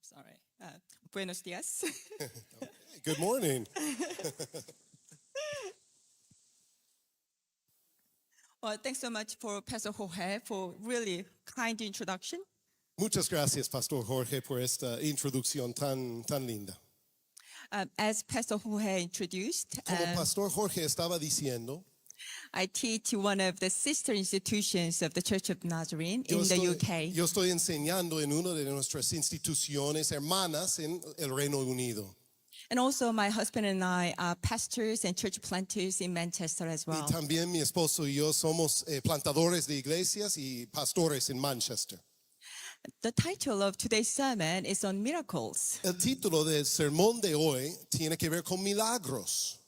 Sorry. Buenos dias. Good morning. Well, thanks so much for Pastor Jorge for really kind introduction. Muchas gracias, Pastor Jorge, por esta introducción tan linda. As Pastor Jorge introduced, Como Pastor Jorge estaba diciendo, I teach one of the sister institutions of the Church of Nazarene in the UK. yo estoy enseñando en una de nuestras instituciones hermanas en el Reino Unido. And also my husband and I are pastors and church planters in Manchester as Y well. también mi esposo y yo somos plantadores de iglesias y pastores en Manchester. The title of today's sermon is on miracles. El título del sermón de hoy tiene que ver con milagros.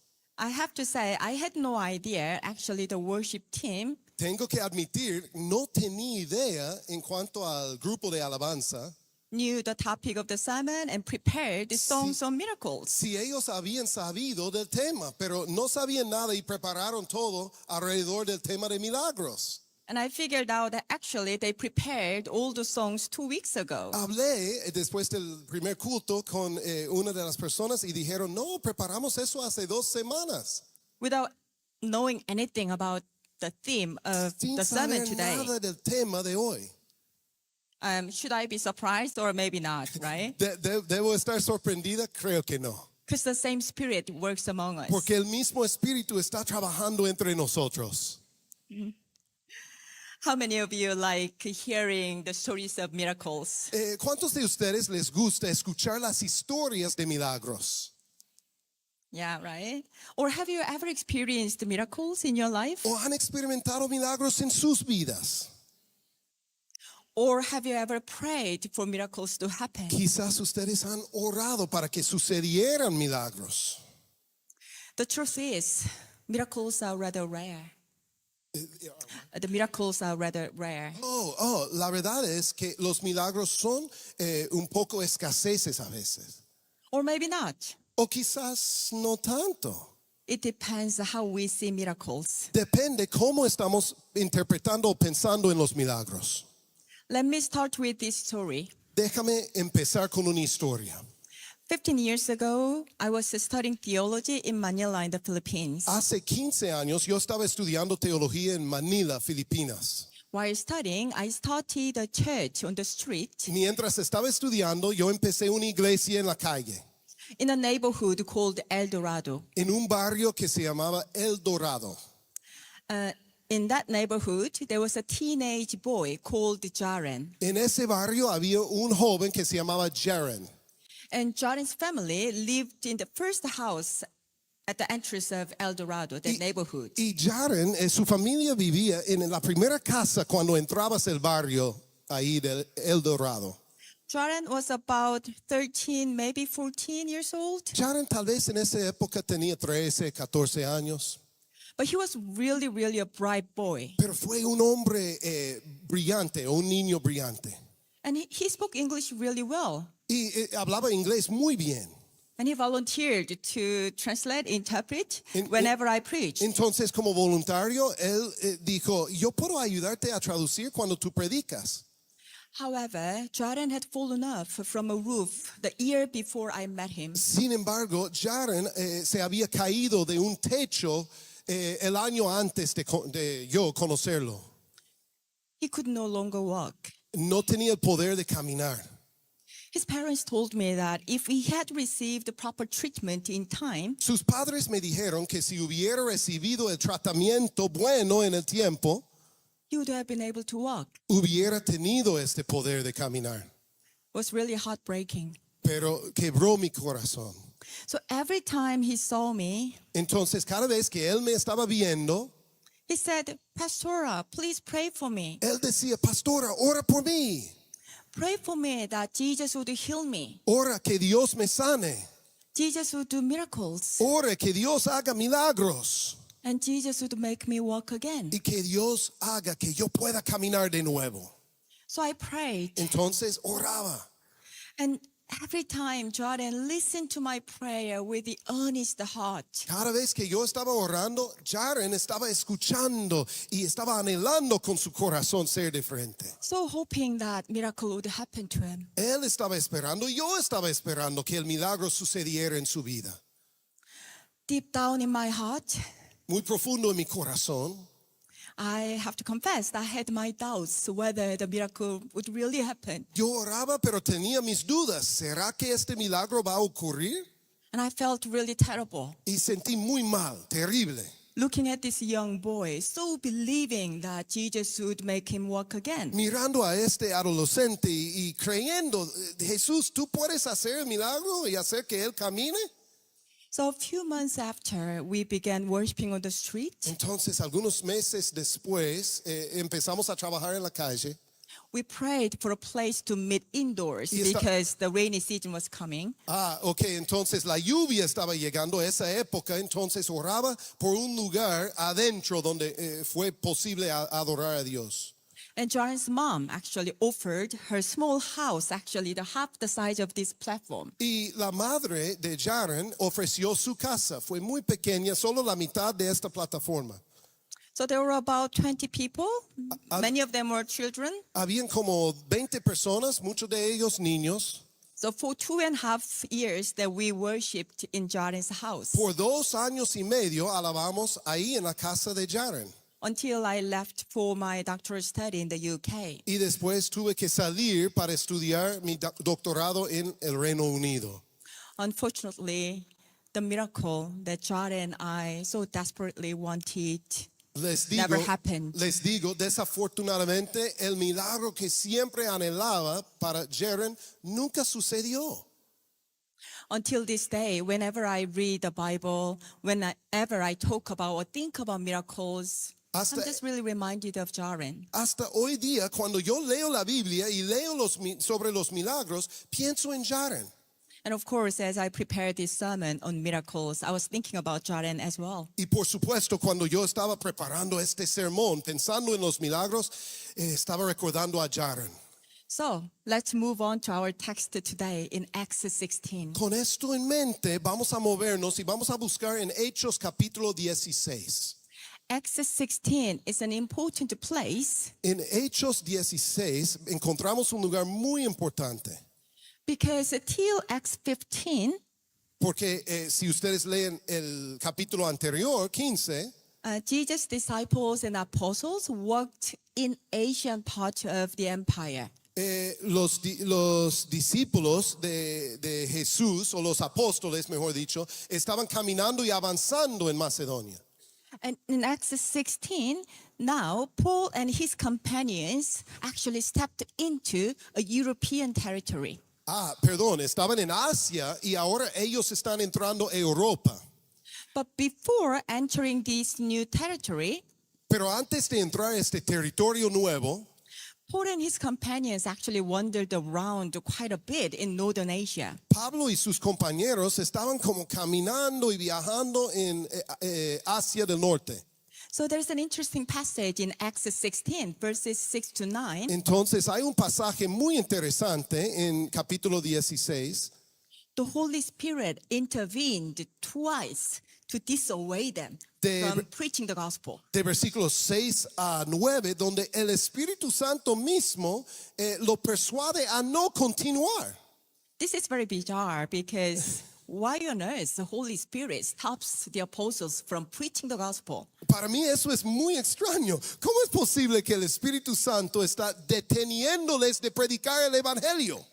I have to say, I had no idea, actually, the worship team Tengo que admitir, no tenía idea en cuanto al grupo de alabanza knew the topic of the sermon and prepared the songs on miracles. si ellos habían sabido del tema, pero no sabían nada y prepararon todo alrededor del tema de milagros. And I figured out that actually they prepared all the songs 2 weeks ago. Hablé después del primer culto con una de las personas y dijeron, no, preparamos eso hace 2 semanas. Without knowing anything about the theme of Sin the sermon saber today. nada del tema de hoy. Should I be surprised or maybe not, right? ¿Debo estar sorprendida? Creo que no. Because the same spirit works among us. Porque el mismo Espíritu está trabajando entre nosotros. How many of you like hearing the stories of miracles? ¿Cuántos de ustedes les gusta escuchar las historias de milagros? Yeah, right? Or have you ever experienced miracles in your life? ¿O han experimentado milagros en sus vidas? Or have you ever prayed for miracles to happen? Quizás ustedes han orado para que sucedieran milagros. The truth is, miracles are rather rare. The miracles are rather rare. La verdad es que los milagros son un poco escaseces a veces. Or maybe not. O quizás no tanto. It depends how we see miracles. Depende cómo estamos interpretando o pensando en los milagros. Let me start with this story. Déjame empezar con una historia. 15 years ago, I was studying theology in Manila in the Philippines. Hace 15 años yo estaba estudiando teología en Manila, Filipinas. While studying, I started a church on the street Mientras estaba estudiando, yo empecé una iglesia en la calle, in a neighborhood called El Dorado. en un barrio que se llamaba El Dorado. In that neighborhood, there was a teenage boy called Jaren. En ese barrio había un joven que se llamaba Jaren. And Jaren's family lived in the first house at the entrance of El Dorado, the neighborhood. Y Jaren, su familia vivía en la primera casa cuando entrabas el barrio ahí de El Dorado. Jaren was about 13, maybe 14 years old. Jaren tal vez en esa época tenía 13, 14 años. But he was really, really a bright boy. Pero fue un hombre brillante, un niño brillante. And he spoke English really well. Y hablaba inglés muy bien. And he volunteered to translate, interpret whenever I preached. Entonces, como voluntario, él dijo, yo puedo ayudarte a traducir cuando tú predicas. However, Jaren had fallen off from a roof the year before I met him. Sin embargo, Jaren se había caído de un techo el año antes de yo conocerlo. He could no longer walk. No tenía el poder de caminar. His parents told me that if he had received the proper treatment in time, Sus padres me dijeron que si hubiera recibido el tratamiento bueno en el tiempo, he would have been able to walk. hubiera tenido este poder de caminar. It was really heartbreaking. Pero quebró mi corazón. So every time he saw me, Entonces, cada vez que él me estaba viendo, he said, Pastora, please pray for me. él decía, Pastora, ora por mí. Pray for me that Jesus would heal me. Ora que Dios me sane. Jesus would do miracles. Ora que Dios haga milagros. And Jesus would make me walk again. Y que Dios haga que yo pueda caminar de nuevo. So I prayed. Entonces oraba. And every time Jordan listened to my prayer with the earnest heart. Cada vez que yo estaba orando, Jaren estaba escuchando y estaba anhelando con su corazón ser diferente. So hoping that miracle would happen to him. Él estaba esperando, yo estaba esperando que el milagro sucediera en su vida. Deep down in my heart, Muy profundo en mi corazón, I have to confess, I had my doubts whether the miracle would really happen. yo oraba, pero tenía mis dudas. ¿Será que este milagro va a ocurrir? And I felt really terrible. Y sentí muy mal, terrible. Looking at this young boy, so believing that Jesus would make him walk again. Mirando a este adolescente y creyendo, Jesús, ¿tú puedes hacer el milagro y hacer que él camine? So a few months after, we began worshiping on the street. Entonces, algunos meses después, empezamos a trabajar en la calle. We prayed for a place to meet indoors Y esta- because the rainy season was coming. Ok, entonces la lluvia estaba llegando a esa época, entonces oraba por un lugar adentro donde fue posible adorar a Dios. And Jordan's mom actually offered her small house, actually the half the size of this platform. Y la madre de Jaren ofreció su casa, fue muy pequeña, solo la mitad de esta plataforma. So there were about 20 people. Many of them were children. Habían como 20 personas, muchos de ellos niños. So for 2.5 years that we worshipped in Jordan's house Por 2 años y medio alabamos ahí en la casa de Jaren. until I left for my doctoral study in the UK. Y después tuve que salir para estudiar mi doctorado en el Reino Unido. Unfortunately, the miracle that Jordan and I so desperately wanted never happened. Les digo, desafortunadamente, el milagro que siempre anhelaba para Jaren nunca sucedió. Until this day, whenever I read the Bible, whenever I talk about or think about miracles, Hasta- I'm just really reminded of Jordan. Hasta hoy día, cuando yo leo la Biblia y leo sobre los milagros, pienso en Jaren. And of course, as I prepared this sermon on miracles, I was thinking about Jordan as well. Y por supuesto, cuando yo estaba preparando este sermón, pensando en los milagros, estaba recordando a Jaren. So let's move on to our text today in Acts 16. Con esto en mente, vamos a movernos y vamos a buscar en Hechos capítulo 16. Acts 16 is an important place En Hechos 16 encontramos un lugar muy importante, because till Acts 15, porque si ustedes leen el capítulo anterior, 15, Jesus' disciples and apostles worked in Asian part of the empire. los discípulos de Jesús, o los apóstoles, mejor dicho, estaban caminando y avanzando en Macedonia. And in Acts 16, now Paul and his companions actually stepped into a European territory. Perdón, estaban en Asia y ahora ellos están entrando a Europa. But before entering this new territory, Pero antes de entrar a este territorio nuevo, Paul and his companions actually wandered around quite a bit in northern Asia. Pablo y sus compañeros estaban como caminando y viajando en Asia del Norte. So there's an interesting passage in Acts 16, verses 6 to 9. Entonces hay un pasaje muy interesante en capítulo 16. The Holy Spirit intervened twice to dissuade them from preaching the gospel. De versículos 6 a 9, donde el Espíritu Santo mismo lo persuade a no continuar. This is very bizarre because why on earth the Holy Spirit stops the apostles from preaching the gospel? Para mí eso es muy extraño. ¿Cómo es posible que el Espíritu Santo está deteniéndoles de predicar el Evangelio?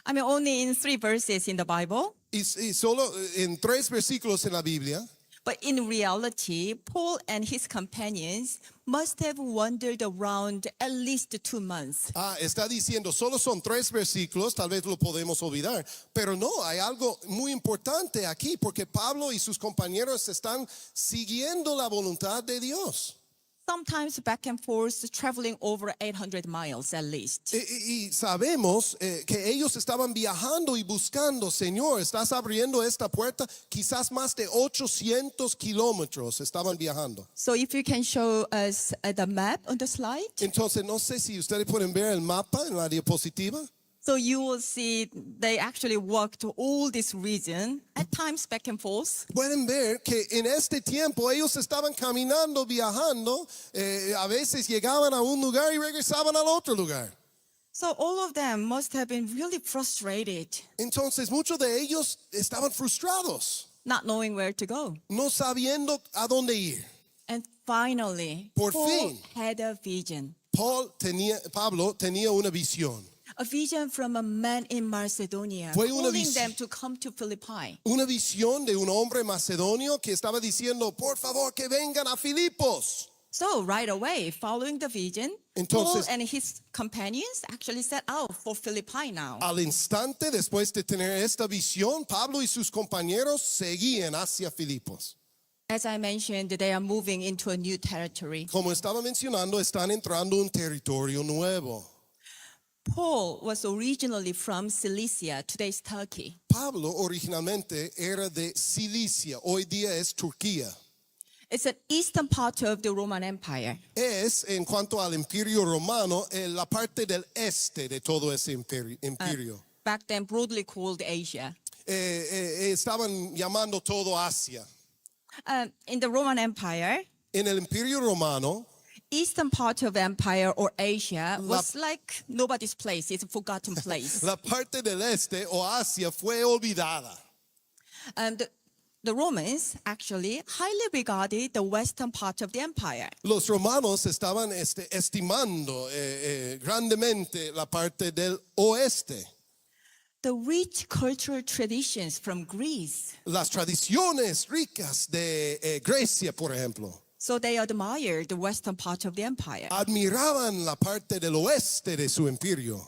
I mean, only in 3 verses in the Bible. Y solo en 3 versículos en la Biblia. But in reality, Paul and his companions must have wandered around at least 2 months. Está diciendo, solo son 3 versículos, tal vez lo podemos olvidar, pero no, hay algo muy importante aquí, porque Pablo y sus compañeros están siguiendo la voluntad de Dios. Sometimes back and forth, traveling over 800 miles at least. Y sabemos que ellos estaban viajando y buscando, Señor, estás abriendo esta puerta, quizás más de 800 kilómetros estaban viajando. So if you can show us the map on the slide. Entonces, no sé si ustedes pueden ver el mapa en la diapositiva. So you will see they actually walked all this region, at times back and forth. Pueden ver que en este tiempo ellos estaban caminando, viajando, a veces llegaban a un lugar y regresaban al otro lugar. So all of them must have been really frustrated, Entonces muchos de ellos estaban frustrados, not knowing where to go. no sabiendo a dónde ir. And finally, Por Paul fin. had a vision. Pablo tenía una visión. A vision from a man in Macedonia, Fue una calling vis- them to come to Philippi. Una visión de un hombre macedonio que estaba diciendo, por favor, que vengan a Filipos. So right away, following the vision, Entonces- Paul and his companions actually set out for Philippi now. Al instante, después de tener esta visión, Pablo y sus compañeros seguían hacia Filipos. As I mentioned, they are moving into a new territory. Como estaba mencionando, están entrando a un territorio nuevo. Paul was originally from Cilicia, today's Turkey. Pablo originalmente era de Cilicia, hoy día es Turquía. It's an eastern part of the Roman Empire. Es, en cuanto al imperio romano, la parte del este de todo ese imperio. Back then broadly called Asia. Estaban llamando todo Asia. In the Roman Empire, En el imperio romano, eastern part of empire or Asia was like nobody's place. It's a forgotten place. la parte del este o Asia fue olvidada. And the Romans actually highly regarded the western part of the empire. Los romanos estaban estimando grandemente la parte del oeste. The rich cultural traditions from Greece. Las tradiciones ricas de Grecia, por ejemplo, So they admired the western part of the empire. admiraban la parte del oeste de su imperio.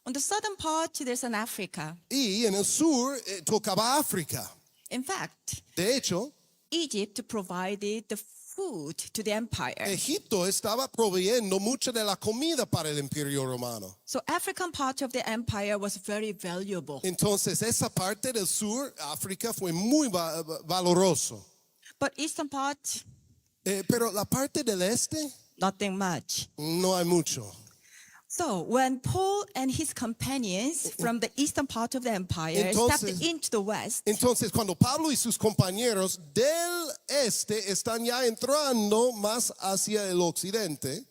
On the southern part, there's an Africa. Y en el sur tocaba África. In fact, De hecho, Egypt provided the food to the empire. Egipto estaba proveyendo mucha de la comida para el imperio romano. So African part of the empire was very valuable. Entonces, esa parte del sur, África, fue muy valoroso. But eastern part, Pero la parte del este, nothing much. no hay mucho. So when Paul and his companions from the eastern part of the empire stepped Entonces- into the west, Entonces, cuando Pablo y sus compañeros del este están ya entrando más hacia el occidente,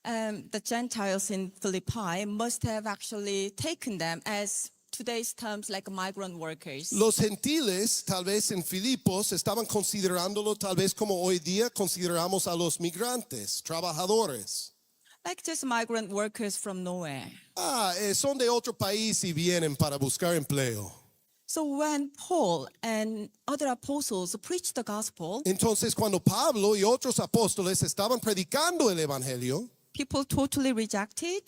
the Gentiles in Philippi must have actually taken them as today's terms like migrant workers. los gentiles, tal vez en Filipos, estaban considerándolo tal vez como hoy día consideramos a los migrantes, trabajadores. Like just migrant workers from nowhere. Son de otro país y vienen para buscar empleo. So when Paul and other apostles preached the gospel, Entonces, cuando Pablo y otros apóstoles estaban predicando el evangelio, people totally rejected.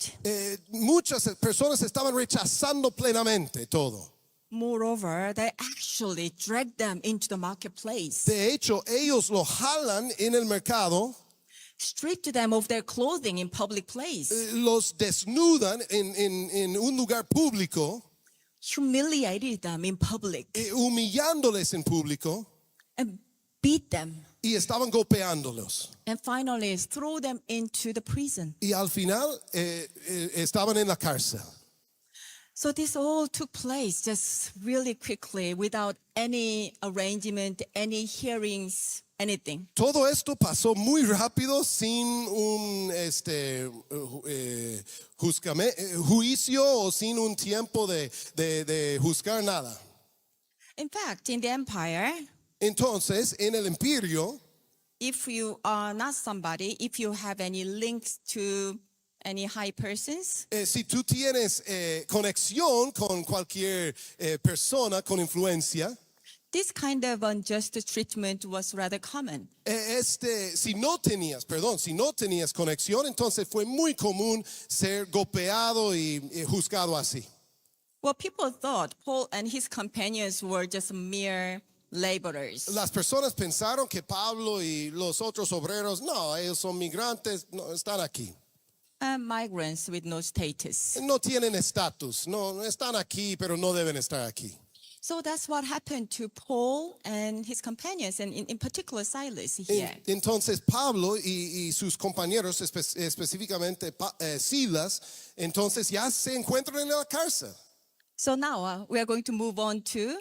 muchas personas estaban rechazando plenamente todo. Moreover, they actually dragged them into the marketplace, De hecho, ellos lo jalan en el mercado, stripped them of their clothing in public place, los desnudan en un lugar público, humiliated them in public, humillándoles en público and beat them, y estaban golpeándolos. and finally throw them into the prison. Y al final estaban en la cárcel. So this all took place just really quickly without any arrangement, any hearings, anything. Todo esto pasó muy rápido sin un juicio o sin un tiempo de juzgar nada. In fact, in the empire, Entonces, en el imperio, if you are not somebody, if you have any links to any high persons, si tú tienes conexión con cualquier persona con influencia, this kind of unjust treatment was rather common. si no tenías conexión, entonces fue muy común ser golpeado y juzgado así. Well, people thought Paul and his companions were just mere laborers. Las personas pensaron que Pablo y los otros obreros, no, ellos son migrantes, no están aquí. Migrants with no status. No tienen estatus, no están aquí, pero no deben estar aquí. So that's what happened to Paul and his companions, and in particular Silas here. Entonces Pablo y sus compañeros, específicamente Silas, entonces ya se encuentran en la cárcel. So now we are going to move on to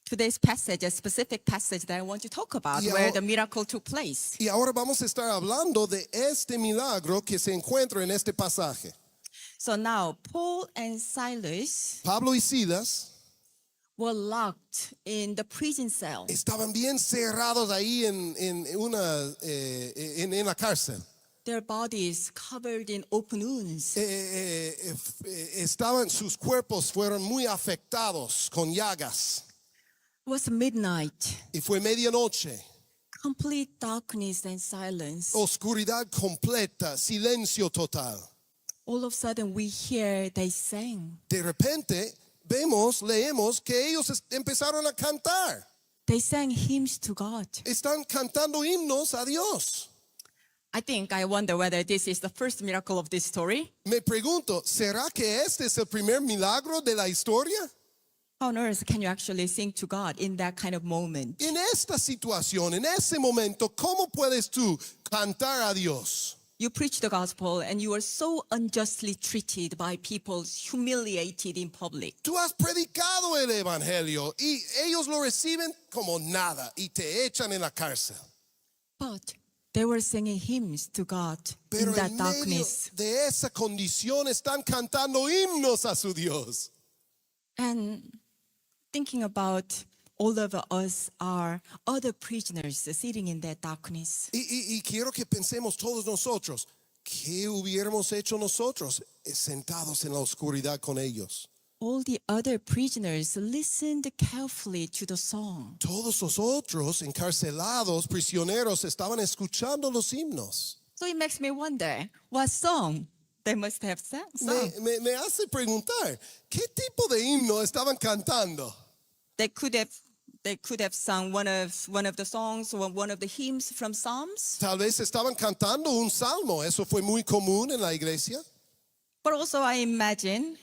today's passage, a specific passage that I want to talk about, Y where ahora- the miracle took place. Y ahora vamos a estar hablando de este milagro que se encuentra en este pasaje. So now Paul and Silas Pablo y Silas were locked in the prison cell. estaban bien cerrados ahí en la cárcel. Their bodies covered in open wounds. Sus cuerpos fueron muy afectados con llagas. It was midnight, Y fue medianoche, complete darkness and silence. oscuridad completa, silencio total. All of a sudden we hear they sang. De repente leemos que ellos empezaron a cantar. They sang hymns to God. Están cantando himnos a Dios. I wonder whether this is the first miracle of this story. Me pregunto, ¿será que este es el primer milagro de la historia? How on earth can you actually sing to God in that kind of moment? En esta situación, en ese momento, ¿cómo puedes tú cantar a Dios? You preach the gospel and you are so unjustly treated by people, humiliated in public. Tú has predicado el evangelio y ellos lo reciben como nada y te echan en la cárcel. But they were singing hymns to God Pero in that en medio darkness. de esa condición están cantando himnos a su Dios. And thinking about all of us are other prisoners sitting in that darkness. Y quiero que pensemos todos nosotros, ¿qué hubiéramos hecho nosotros sentados en la oscuridad con ellos? All the other prisoners listened carefully to the song. Todos los otros encarcelados, prisioneros, estaban escuchando los himnos. So it makes me wonder what song they must have sung. Me hace preguntar, ¿qué tipo de himno estaban cantando? They could have sung one of the songs or one of the hymns from Psalms. Tal vez estaban cantando un salmo, eso fue muy común en la iglesia, But also I imagine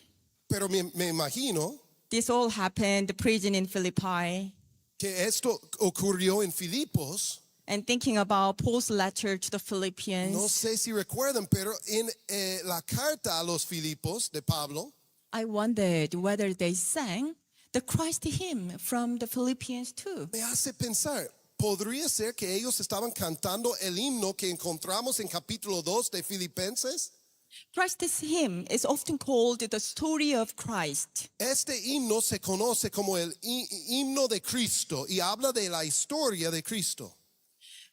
pero me imagino this all happened, the prison in Philippi, que esto ocurrió en Filipos. and thinking about Paul's letter to the No Philippians, sé si recuerdan, pero en la carta a los Filipos de Pablo, I wondered whether they sang the Christ hymn from the Philippians too. me hace pensar, ¿podría ser que ellos estaban cantando el himno que encontramos en capítulo 2 de Filipenses? Christ's hymn is often called the story of Christ. Este himno se conoce como el himno de Cristo y habla de la historia de Cristo.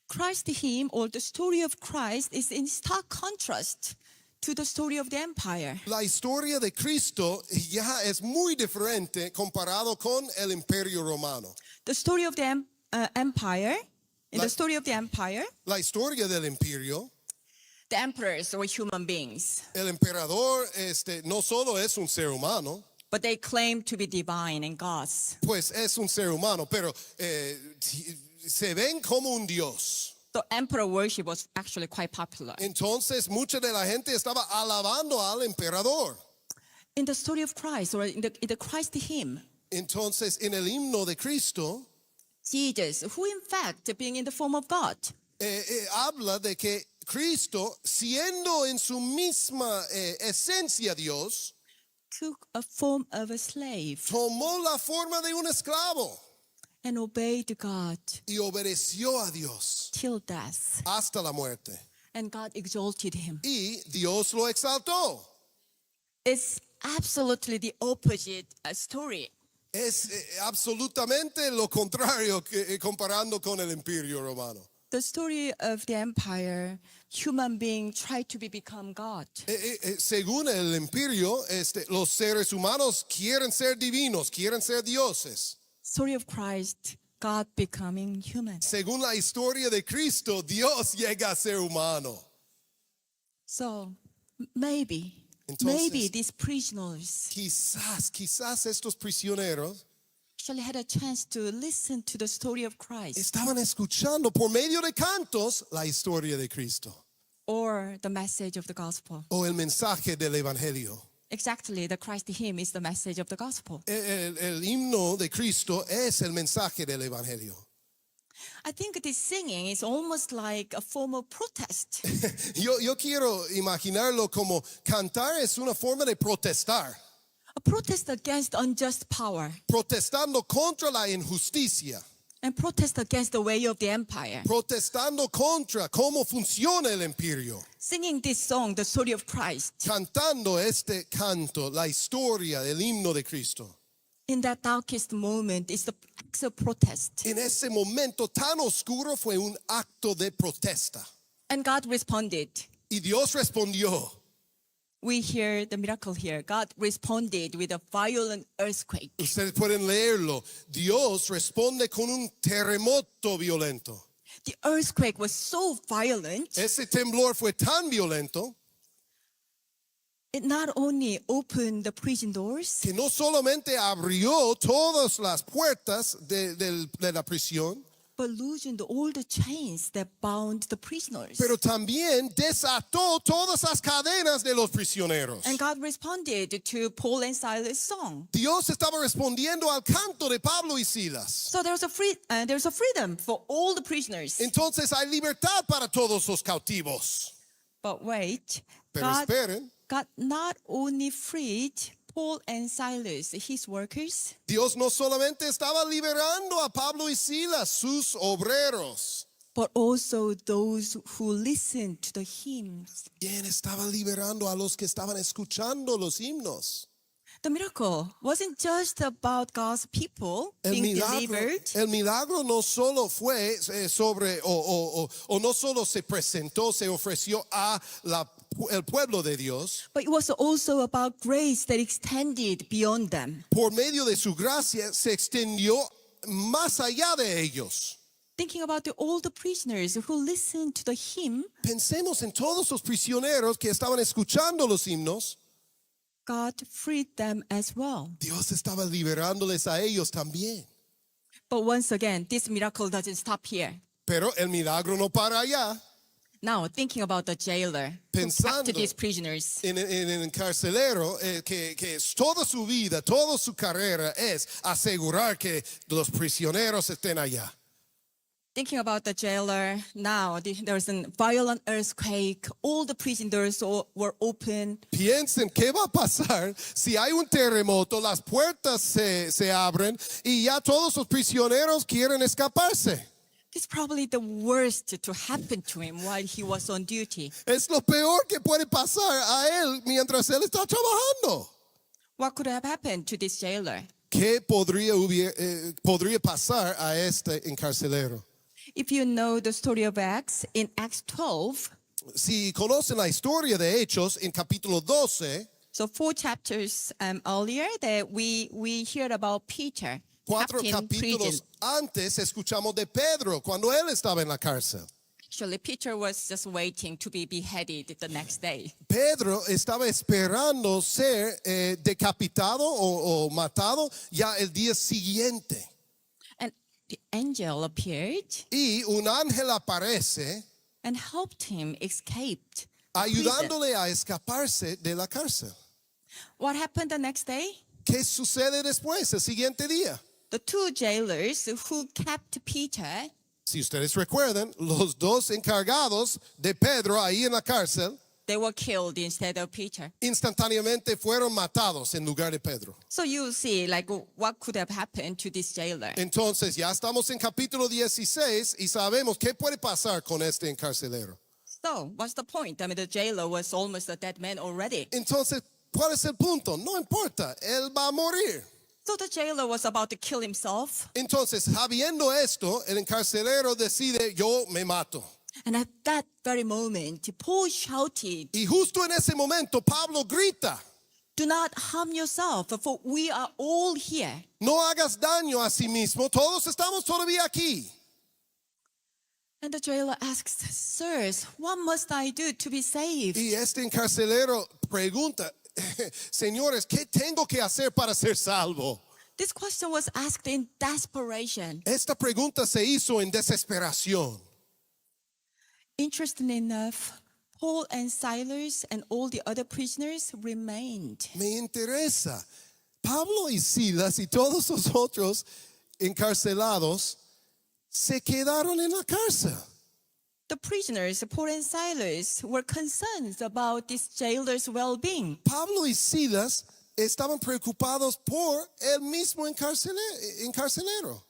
Christ's hymn or the story of Christ is in stark contrast to the story of the empire. La historia de Cristo ya es muy diferente comparado con el Imperio Romano. The story of the empire, in Like- the story of the empire, La historia del imperio, the emperors were human beings, el emperador no solo es un ser humano, but they claimed to be divine and gods. pues es un ser humano, pero se ven como un dios. So emperor worship was actually quite popular. Entonces mucha de la gente estaba alabando al emperador. In the story of Christ, or in the Christ hymn, Entonces en el himno de Cristo Jesus, who in fact being in the form of God, habla de que Cristo, siendo en su misma esencia Dios, took a form of a slave tomó la forma de un esclavo and obeyed God y obedeció a Dios till death. hasta la muerte. And God exalted him. Y Dios lo exaltó. It's absolutely the opposite story. Es absolutamente lo contrario que, comparando con el Imperio Romano. The story of the empire, human being tried to become God. Según el imperio, los seres humanos quieren ser divinos, quieren ser dioses. Story of Christ, God becoming human. Según la historia de Cristo, Dios llega a ser humano. So maybe Entonces- these prisoners Quizás estos prisioneros actually had a chance to listen to the story of Christ estaban escuchando por medio de cantos la historia de Cristo or the message of the gospel. o el mensaje del evangelio. Exactly, the Christ hymn is the message of the gospel. El himno de Cristo es el mensaje del Evangelio. I think this singing is almost like a form of protest. Yo quiero imaginarlo como cantar es una forma de protestar, A protest against unjust power protestando contra la injusticia, and protest against the way of the empire. protestando contra cómo funciona el imperio, Singing this song, the story of Christ, cantando este canto, la historia del himno de Cristo. in that darkest moment is the acts of protest. En ese momento tan oscuro fue un acto de protesta. And God responded. Y Dios respondió. We hear the miracle here. God responded with a violent earthquake. Ustedes pueden leerlo. Dios responde con un terremoto violento. The earthquake was so violent, Ese temblor fue tan violento it not only opened the prison doors, que no solamente abrió todas las puertas de la prisión, but loosened all the chains that bound the prisoners. pero también desató todas las cadenas de los prisioneros. And God responded to Paul and Silas' song. Dios estaba respondiendo al canto de Pablo y Silas. So there's a freedom for all the prisoners. Entonces hay libertad para todos los cautivos. But wait, Pero God esperen, not only freed Paul and Silas, his workers, Dios no solamente estaba liberando a Pablo y Silas, sus obreros, but also those who listened to the hymns. bien estaba liberando a los que estaban escuchando los himnos. The miracle wasn't just about God's people being delivered, El milagro no solo fue sobre, o no solo se presentó, se ofreció a el pueblo de Dios. but it was also about grace that extended beyond them. Por medio de su gracia se extendió más allá de ellos. Thinking about all the prisoners who listened to the hymn, Pensemos en todos los prisioneros que estaban escuchando los himnos. God freed them as well. Dios estaba liberándoles a ellos también. But once again, this miracle doesn't stop here. Pero el milagro no para allá. Now, thinking about the jailer who Pensando captured these prisoners, En el encarcelero, que toda su vida, toda su carrera es asegurar que los prisioneros estén allá. thinking about the jailer, now there's a violent earthquake, all the prison doors were open, Piensen qué va a pasar si hay un terremoto, las puertas se abren y ya todos los prisioneros quieren escaparse. It's probably the worst to happen to him while he was on duty. Es lo peor que puede pasar a él mientras él está trabajando. What could have happened to this jailer? ¿Qué podría pasar a este encarcelero? If you know the story of Acts, in Acts 12, Si conocen la historia de Hechos en capítulo 12, so 4 chapters earlier, that we heard about Peter, 4 kept in prison. capítulos antes escuchamos de Pedro cuando él estaba en la cárcel. Actually, Peter was just waiting to be beheaded the next day. Pedro estaba esperando ser decapitado o matado ya el día siguiente. And the angel appeared Y un ángel aparece and helped him escape. ayudándole a escaparse de la cárcel. What happened the next day? ¿Qué sucede después, el siguiente día? The 2 jailers who kept Peter, Si ustedes recuerdan, los dos encargados de Pedro ahí en la cárcel they were killed instead of Peter. instantáneamente fueron matados en lugar de Pedro. So you see, like, what could have happened to this jailer? Entonces ya estamos en capítulo 16 y sabemos qué puede pasar con este encarcelero. So what's the point? I mean, the jailer was almost a dead man already. Entonces, ¿cuál es el punto? No importa, él va a morir. So the jailer was about to kill himself. Entonces, habiendo esto, el encarcelero decide, yo me mato. And at that very moment, Paul shouted, Y justo en ese momento, Pablo grita, "Do not harm yourself, for we are all here." no hagas daño a sí mismo, todos estamos todavía aquí. And the jailer asks, "Sirs, what must I do to be saved?" Y este encarcelero pregunta, señores, ¿qué tengo que hacer para ser salvo? This question was asked in desperation. Esta pregunta se hizo en desesperación. Interesting enough, Paul and Silas and all the other prisoners remained. Me interesa. Pablo y Silas y todos los otros encarcelados se quedaron en la cárcel. The prisoners, Paul and Silas, were concerned about this jailer's well-being. Pablo y Silas estaban preocupados por el mismo encarcelero.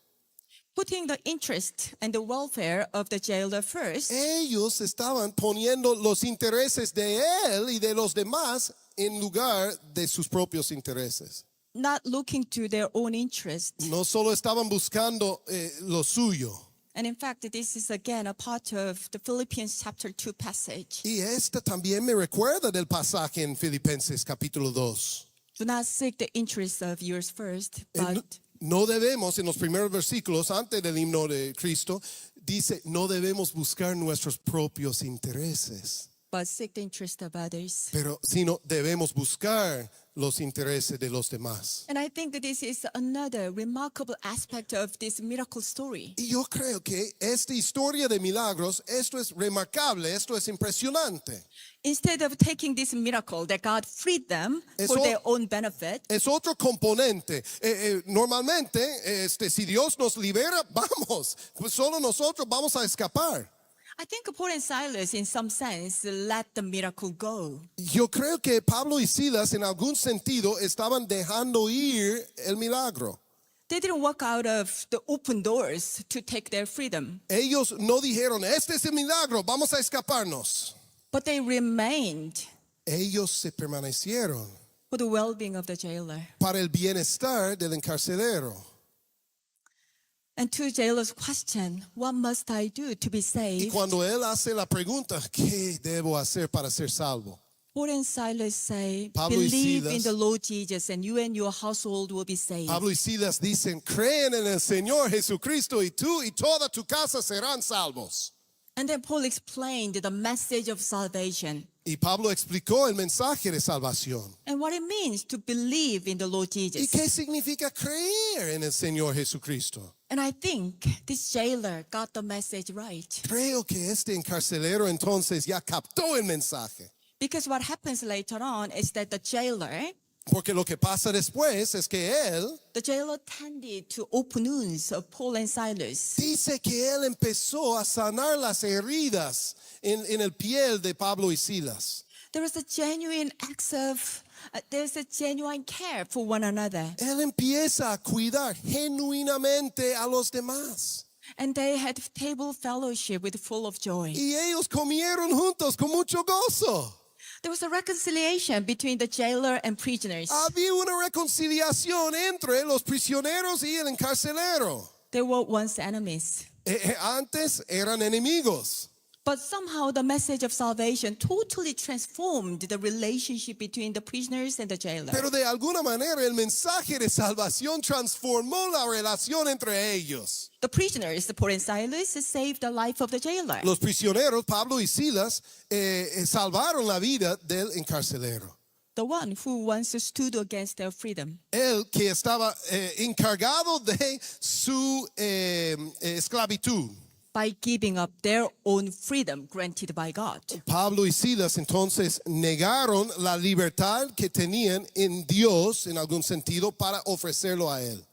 Putting the interest and the welfare of the jailer first, Ellos estaban poniendo los intereses de él y de los demás en lugar de sus propios intereses. not looking to their own interest. No solo estaban buscando lo suyo. And in fact, this is again a part of the Philippians chapter 2 passage. Y esta también me recuerda del pasaje en Filipenses capítulo 2. Do not seek the interest of yours first, No, but no debemos, en los primeros versículos, antes del himno de Cristo, dice, no debemos buscar nuestros propios intereses, seek the interest of others. pero sino debemos buscar los intereses de los demás. And I think that this is another remarkable aspect of this miracle story. Y yo creo que esta historia de milagros, esto es remarcable, esto es impresionante. Instead of taking this miracle that God freed them for Eso- their own benefit, Es otro componente. Normalmente, si Dios nos libera, vamos, pues solo nosotros vamos a escapar. I think Paul and Silas, in some sense, let the miracle go. Yo creo que Pablo y Silas en algún sentido estaban dejando ir el milagro. They didn't walk out of the open doors to take their freedom, Ellos no dijeron, este es el milagro, vamos a escaparnos. but they remained Ellos se permanecieron for the well-being of the jailer. para el bienestar del encarcelero. And two jailers question, what must I do to be Y saved? cuando él hace la pregunta, ¿qué debo hacer para ser salvo? Paul and Silas say, Pablo y believe in Silas- the Lord Jesus and you and your household will be saved. Pablo y Silas dicen, creen en el Señor Jesucristo y tú y toda tu casa serán salvos. And then Paul explained the message of salvation Y Pablo explicó el mensaje de salvación. and what it means to believe in the Lord ¿Y Jesus. qué significa creer en el Señor Jesucristo? And I think this jailer got the message right. Creo que este encarcelero entonces ya captó el mensaje. Because what happens later on is that the jailer Porque lo que pasa después es que él tended to open wounds of Paul and Silas. dice que él empezó a sanar las heridas en el piel de Pablo y Silas. There was a genuine acts of, there's a genuine care for one another. Él empieza a cuidar genuinamente a los demás. And they had table fellowship with full of joy. Y ellos comieron juntos con mucho gozo. There was a reconciliation between the jailer and prisoners. Había una reconciliación entre los prisioneros y el encarcelero. They were once enemies. Antes eran enemigos. But somehow the message of salvation totally transformed the relationship between the prisoners and the jailer. Pero de alguna manera el mensaje de salvación transformó la relación entre ellos. The prisoners, Paul and Silas, saved the life of the jailer. Los prisioneros, Pablo y Silas, salvaron la vida del encarcelero. The one who once stood against their freedom. Él que estaba encargado de su esclavitud. By giving up their own freedom granted by God. Pablo y Silas entonces negaron la libertad que tenían en Dios, en algún sentido, para ofrecerlo a él.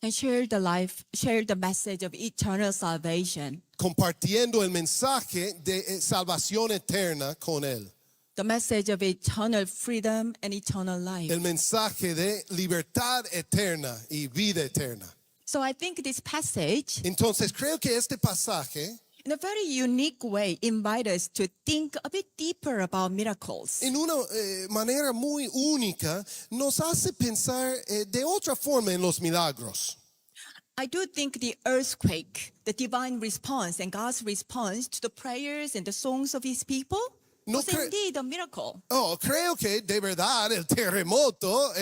And shared the message of eternal salvation. Compartiendo el mensaje de salvación eterna con él. The message of eternal freedom and eternal life. El mensaje de libertad eterna y vida eterna. So I think this passage, Entonces creo que este pasaje, in a very unique way, invites us to think a bit deeper about miracles. en una manera muy única, nos hace pensar de otra forma en los milagros. I do think the earthquake, the divine response and God's response to the prayers and the songs of his people No was cre- indeed a miracle. Oh, creo que de verdad el terremoto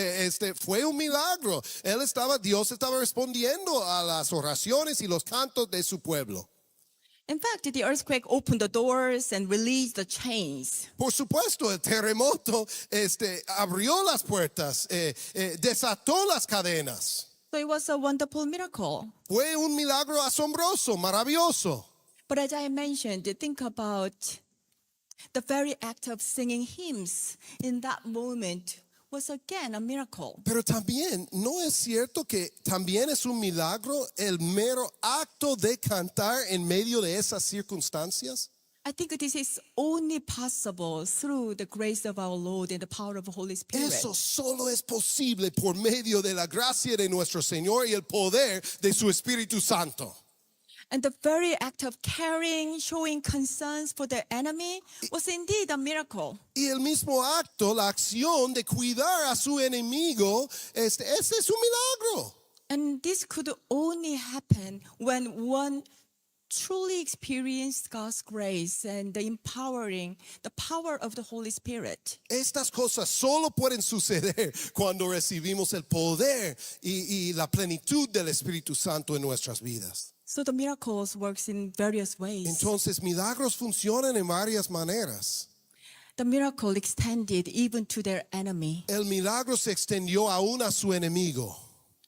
fue un milagro. Dios estaba respondiendo a las oraciones y los cantos de su pueblo. In fact, the earthquake opened the doors and released the chains. Por supuesto, el terremoto abrió las puertas, desató las cadenas. So it was a wonderful miracle. Fue un milagro asombroso, maravilloso. But as I mentioned, think about The very act of singing hymns in that moment was again a miracle. Pero también, ¿no es cierto que también es un milagro el mero acto de cantar en medio de esas circunstancias? I think this is only possible through the grace of our Lord and the power of the Holy Spirit. Eso solo es posible por medio de la gracia de nuestro Señor y el poder de su Espíritu Santo. And the very act of caring, showing concerns for the enemy was indeed a miracle. Y el mismo acto, la acción de cuidar a su enemigo, ese es un milagro. And this could only happen when one truly experienced God's grace and the power of the Holy Spirit. Estas cosas solo pueden suceder cuando recibimos el poder y la plenitud del Espíritu Santo en nuestras vidas. So the miracles works in various ways. Entonces, milagros funcionan en varias maneras. The miracle extended even to their enemy, El milagro se extendió aún a su enemigo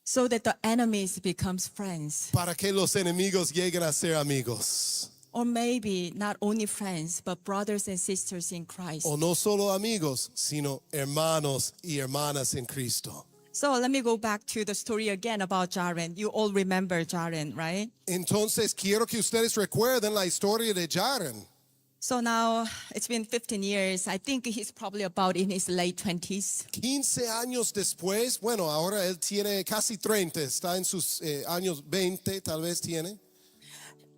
so that the enemies becomes friends. para que los enemigos lleguen a ser amigos. Or maybe not only friends, but brothers and sisters in Christ. O no solo amigos, sino hermanos y hermanas en Cristo. So let me go back to the story again about Jaren. You all remember Jaren, right? Entonces, quiero que ustedes recuerden la historia de Jaren. So now it's been 15 years. I think he's probably about in his late 20s. 15 años después, bueno, ahora él tiene casi 30, está en sus años 20, tal vez tiene.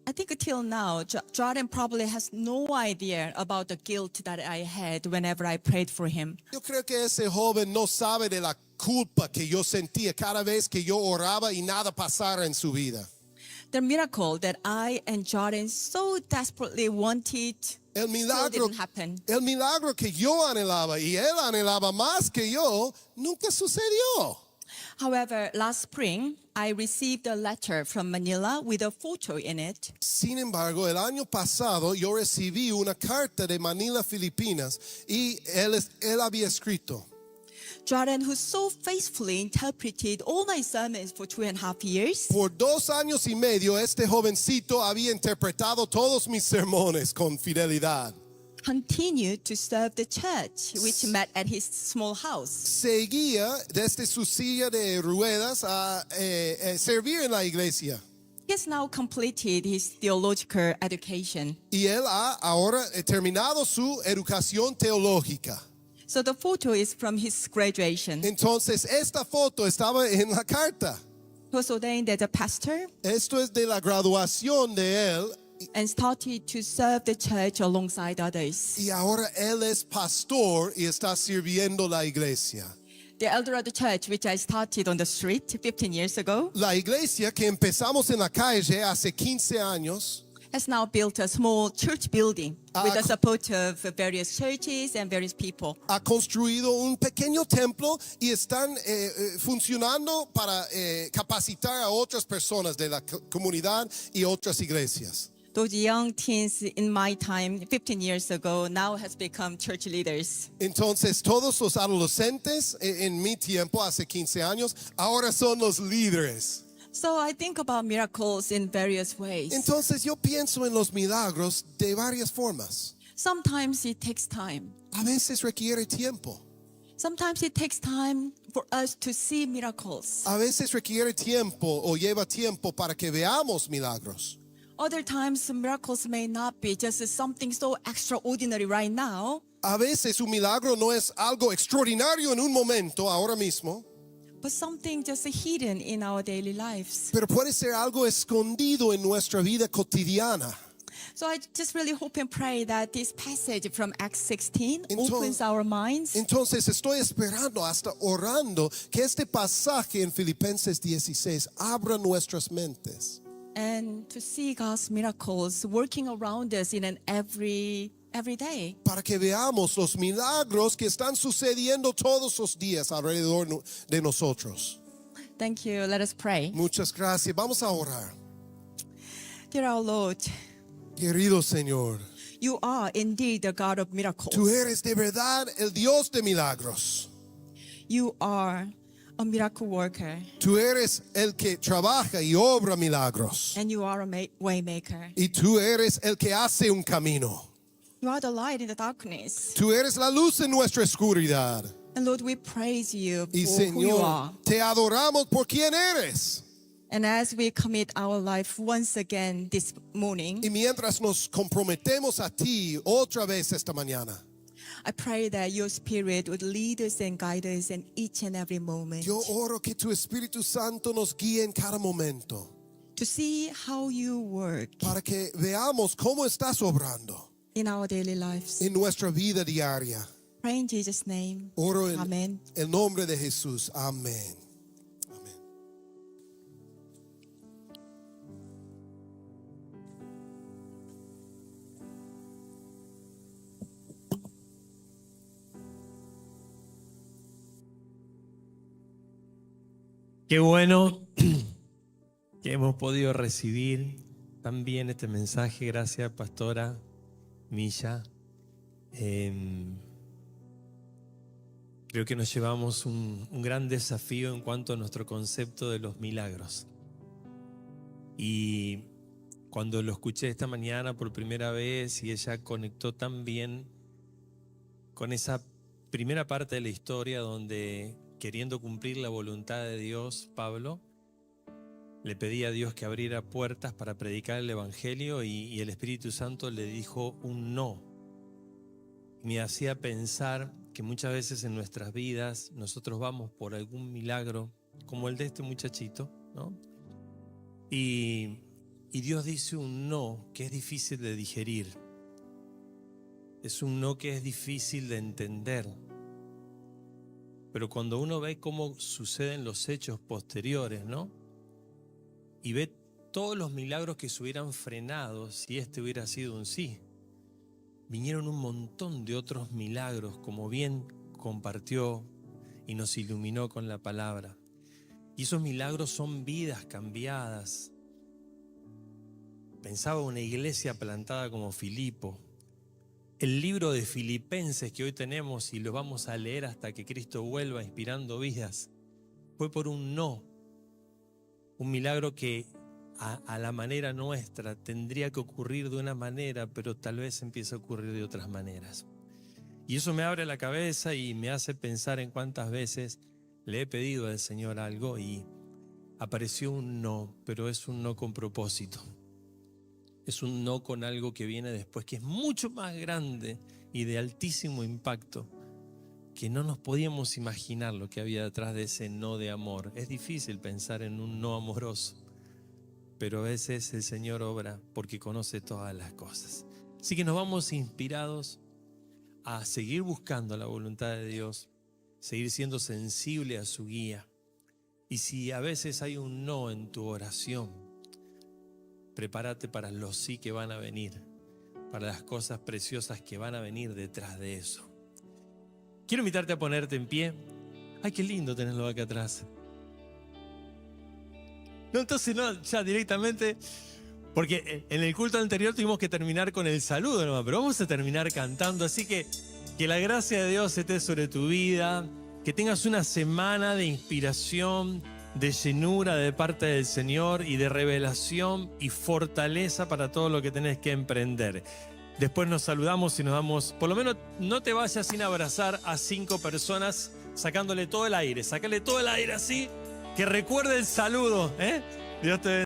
I think until now, Jaren probably has no idea about the guilt that I had whenever I prayed for him. Yo creo que ese joven no sabe de la culpa que yo sentía cada vez que yo oraba y nada pasara en su vida. The miracle that I and Jaren so desperately wanted El still milagro, didn't happen. el milagro que yo anhelaba y él anhelaba más que yo, nunca sucedió. However, last spring, I received a letter from Manila with a photo in it. Sin embargo, el año pasado yo recibí una carta de Manila, Filipinas, y él había escrito: Jaren, who so faithfully interpreted all my sermons for 2.5 years, por 2 años y medio este jovencito había interpretado todos mis sermones con fidelidad. continued to serve the church, which met at his small house. Seguía desde su silla de ruedas a servir en la iglesia. He has now completed his theological education. Y él ha ahora terminado su educación teológica. So the photo is from his graduation. Entonces, esta foto estaba en la carta. He was ordained as a pastor Esto es de la graduación de él. and started to serve the church alongside others. Y ahora él es pastor y está sirviendo la iglesia. The elder of the church, which I started on the street 15 years ago, La iglesia que empezamos en la calle hace 15 años has now built a small church building with the support of various churches and various people. ha construido un pequeño templo y están funcionando para capacitar a otras personas de la comunidad y otras iglesias. Those young teens in my time, 15 years ago, now has become church leaders. Entonces, todos los adolescentes en mi tiempo, hace 15 años, ahora son los líderes. So I think about miracles in various ways. Entonces, yo pienso en los milagros de varias formas. Sometimes it takes time. A veces requiere tiempo. Sometimes it takes time for us to see miracles. A veces requiere tiempo o lleva tiempo para que veamos milagros. Other times, miracles may not be just something so extraordinary right now, A veces un milagro no es algo extraordinario en un momento, ahora mismo, but something just hidden in our daily lives. pero puede ser algo escondido en nuestra vida cotidiana. So I just really hope and pray that this passage from Acts 16 Entonces- opens our minds Entonces estoy esperando, hasta orando, que este pasaje en Filipenses 16 abra nuestras mentes and to see God's miracles working around us in an every day. para que veamos los milagros que están sucediendo todos los días alrededor de nosotros. Thank you. Let us pray. Muchas gracias. Vamos a orar. Dear our Lord, Querido Señor, you are indeed the God of miracles. tú eres de verdad el Dios de milagros. You are a miracle worker, Tú eres el que trabaja y obra milagros. and you are a way maker. Y tú eres el que hace un camino. You are the light in the darkness. Tú eres la luz en nuestra oscuridad. And Lord, we praise you Y for who you are. Señor, te adoramos por quien eres. And as we commit our life once again this morning, Y mientras nos comprometemos a ti otra vez esta mañana, I pray that your Spirit would lead us and guide us in each and every moment yo oro que tu Espíritu Santo nos guíe en cada momento to see how you work para que veamos cómo estás obrando in our daily lives. en nuestra vida diaria. Pray in Jesus' name. Oro en Amen. el nombre de Jesús. Amén. Amén. Qué bueno que hemos podido recibir también este mensaje. Gracias, Pastora Milla. Creo que nos llevamos un gran desafío en cuanto a nuestro concepto de los milagros. Y cuando lo escuché esta mañana por primera vez y ella conectó tan bien con esa primera parte de la historia donde, queriendo cumplir la voluntad de Dios, Pablo le pedía a Dios que abriera puertas para predicar el Evangelio y el Espíritu Santo le dijo un no. Me hacía pensar que muchas veces en nuestras vidas nosotros vamos por algún milagro, como el de este muchachito, ¿no? Y Dios dice un no que es difícil de digerir. Es un no que es difícil de entender. Pero cuando uno ve cómo suceden los hechos posteriores, ¿no? Y ve todos los milagros que se hubieran frenado si este hubiera sido un sí. Vinieron un montón de otros milagros, como bien compartió y nos iluminó con la palabra. Y esos milagros son vidas cambiadas. Pensaba una iglesia plantada como Filipo. El libro de Filipenses que hoy tenemos y lo vamos a leer hasta que Cristo vuelva inspirando vidas, fue por un no. Un milagro que a la manera nuestra tendría que ocurrir de una manera, pero tal vez empieza a ocurrir de otras maneras. Y eso me abre la cabeza y me hace pensar en cuántas veces le he pedido al Señor algo y apareció un no, pero es un no con propósito. Es un no con algo que viene después, que es mucho más grande y de altísimo impacto, que no nos podíamos imaginar lo que había detrás de ese no de amor. Es difícil pensar en un no amoroso, pero a veces el Señor obra porque conoce todas las cosas. Así que nos vamos inspirados a seguir buscando la voluntad de Dios, seguir siendo sensible a su guía. Y si a veces hay un no en tu oración, prepárate para los sí que van a venir, para las cosas preciosas que van a venir detrás de eso. Quiero invitarte a ponerte en pie. Ay, qué lindo tenerlo acá atrás. No, entonces no, ya directamente, porque en el culto anterior tuvimos que terminar con el saludo, ¿no? Pero vamos a terminar cantando, así que la gracia de Dios esté sobre tu vida, que tengas una semana de inspiración, de llenura de parte del Señor y de revelación y fortaleza para todo lo que tenés que emprender. Después nos saludamos y nos damos, por lo menos no te vayas sin abrazar a 5 personas sacándole todo el aire, sácale todo el aire así, que recuerde el saludo, ¿eh? Dios te bendiga.